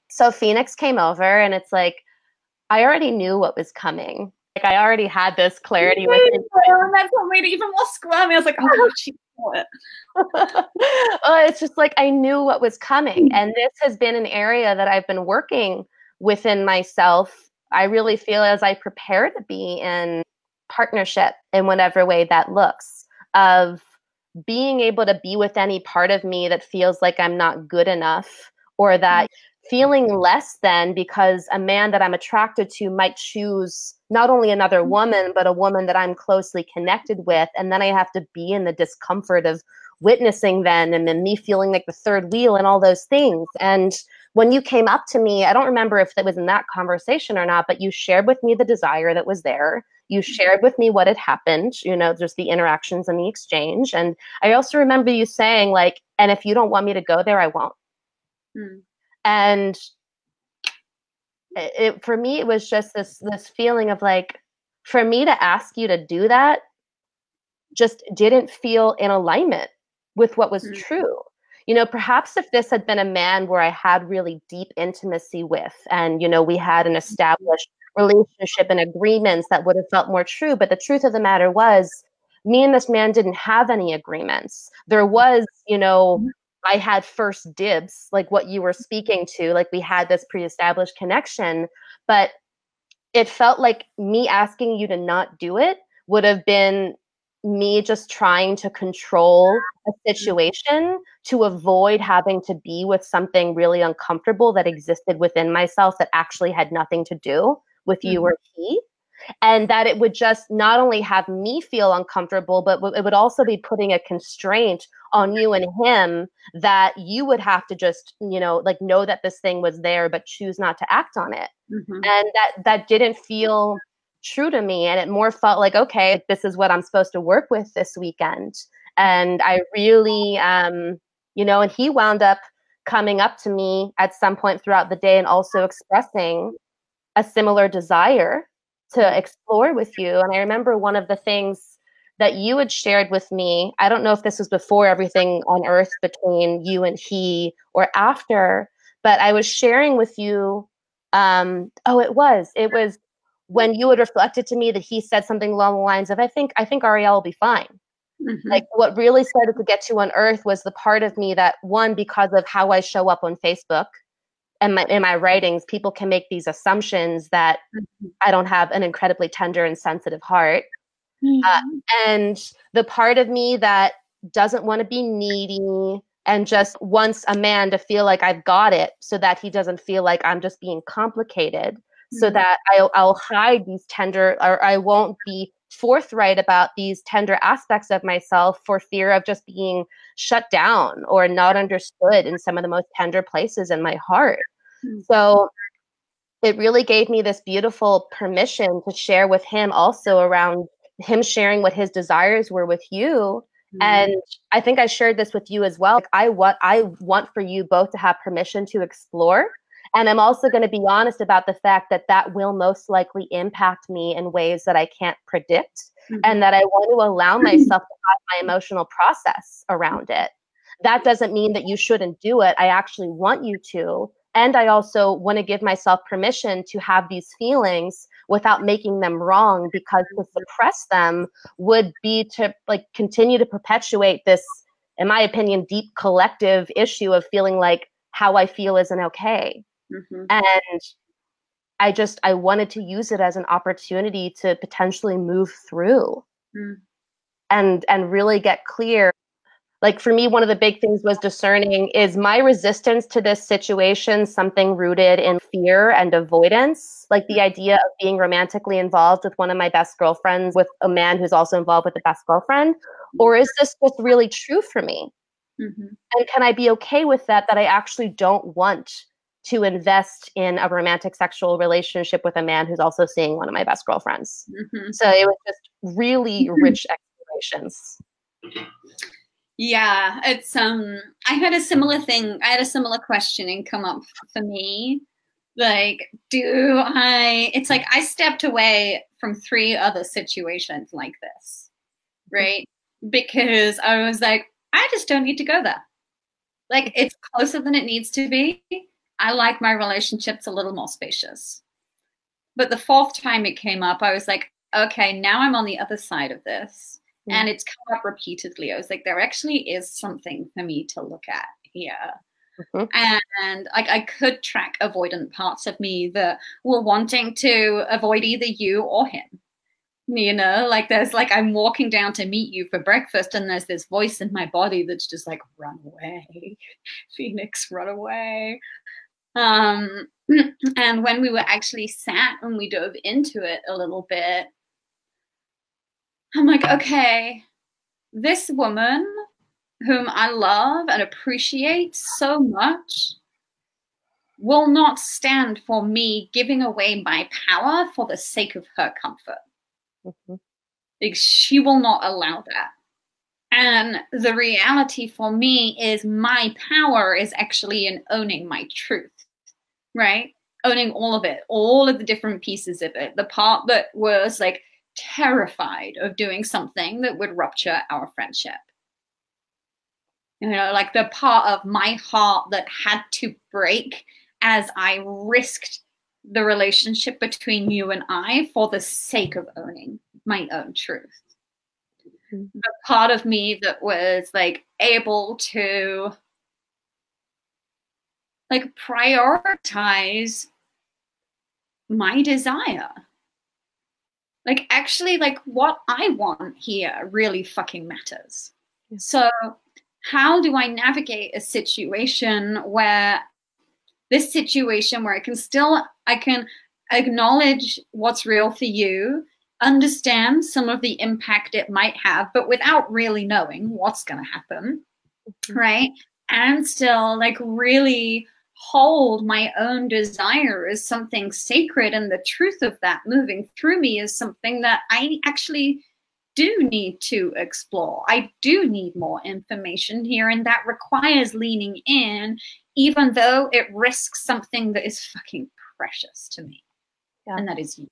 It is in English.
So Phoenix came over, and it's like I already knew what was coming. Like I already had this clarity within. And that's what made it even more squirmy. I was like, oh, she got it. It's just like I knew what was coming. And this has been an area that I've been working within myself. I really feel as I prepare to be in partnership in whatever way that looks, of being able to be with any part of me that feels like I'm not good enough, or that feeling less than because a man that I'm attracted to might choose not only another woman, but a woman that I'm closely connected with. And then I have to be in the discomfort of witnessing then, and then me feeling like the third wheel and all those things. And when you came up to me, I don't remember if it was in that conversation or not, but you shared with me the desire that was there. You shared with me what had happened, just the interactions and the exchange. And I also remember you saying, like, and if you don't want me to go there, I won't. Mm. And for me, it was just this feeling of like, for me to ask you to do that just didn't feel in alignment with what was true. Perhaps if this had been a man where I had really deep intimacy with, and, we had an established relationship and agreements, that would have felt more true. But the truth of the matter was, me and this man didn't have any agreements. There was, I had first dibs, like what you were speaking to, like we had this pre-established connection, but it felt like me asking you to not do it would have been me just trying to control a situation to avoid having to be with something really uncomfortable that existed within myself that actually had nothing to do with you or he. And that it would just not only have me feel uncomfortable, but it would also be putting a constraint on you and him, that you would have to just, like, know that this thing was there, but choose not to act on it. And that didn't feel true to me. And it more felt like, okay, this is what I'm supposed to work with this weekend. And I really, and he wound up coming up to me at some point throughout the day and also expressing a similar desire to explore with you. And I remember one of the things that you had shared with me, I don't know if this was before everything on earth between you and he or after, but I was sharing with you, it was when you had reflected to me that he said something along the lines of, I think Ariel will be fine. Like, what really started to get to unearth was the part of me that, one, because of how I show up on Facebook and in my writings, people can make these assumptions that I don't have an incredibly tender and sensitive heart. And the part of me that doesn't want to be needy and just wants a man to feel like I've got it, so that he doesn't feel like I'm just being complicated, so that I'll hide these tender, or I won't be forthright about these tender aspects of myself for fear of just being shut down or not understood in some of the most tender places in my heart. So it really gave me this beautiful permission to share with him, also around him sharing what his desires were with you. And I think I shared this with you as well. Like, I want for you both to have permission to explore. And I'm also going to be honest about the fact that that will most likely impact me in ways that I can't predict, and that I want to allow myself to have my emotional process around it. That doesn't mean that you shouldn't do it. I actually want you to. And I also want to give myself permission to have these feelings without making them wrong, because to suppress them would be to, like, continue to perpetuate this, in my opinion, deep collective issue of feeling like how I feel isn't okay. And I wanted to use it as an opportunity to potentially move through and really get clear. Like, for me, one of the big things was discerning, is my resistance to this situation something rooted in fear and avoidance? Like the idea of being romantically involved with one of my best girlfriends, with a man who's also involved with the best girlfriend? Or is this just really true for me? And can I be okay with that I actually don't want to invest in a romantic sexual relationship with a man who's also seeing one of my best girlfriends? So it was just really rich explorations. Yeah, it's I had a similar thing. I had a similar questioning come up for me. Like, it's like I stepped away from 3 other situations like this, right? Because I was like, I just don't need to go there. Like, it's closer than it needs to be. I like my relationships a little more spacious. But the fourth time it came up, I was like, okay, now I'm on the other side of this. Mm. And it's come up repeatedly. I was like, there actually is something for me to look at here. Mm-hmm. And like I could track avoidant parts of me that were wanting to avoid either you or him. You know, like there's like I'm walking down to meet you for breakfast and there's this voice in my body that's just like, run away, Phoenix, run away. And when we were actually sat and we dove into it a little bit, I'm like, okay, this woman whom I love and appreciate so much will not stand for me giving away my power for the sake of her comfort. Mm-hmm. Like, she will not allow that. And the reality for me is my power is actually in owning my truth, right? Owning all of it, all of the different pieces of it. The part that was like terrified of doing something that would rupture our friendship. You know, like the part of my heart that had to break as I risked the relationship between you and I for the sake of owning my own truth. Mm-hmm. The part of me that was like able to like prioritize my desire. Like actually like what I want here really fucking matters. Yeah. So how do I navigate a situation where this situation where I can acknowledge what's real for you, understand some of the impact it might have, but without really knowing what's going to happen, mm-hmm. right? And still like really hold my own desire as something sacred, and the truth of that moving through me is something that I actually do need to explore. I do need more information here, and that requires leaning in, even though it risks something that is fucking precious to me. Yeah. And that is you.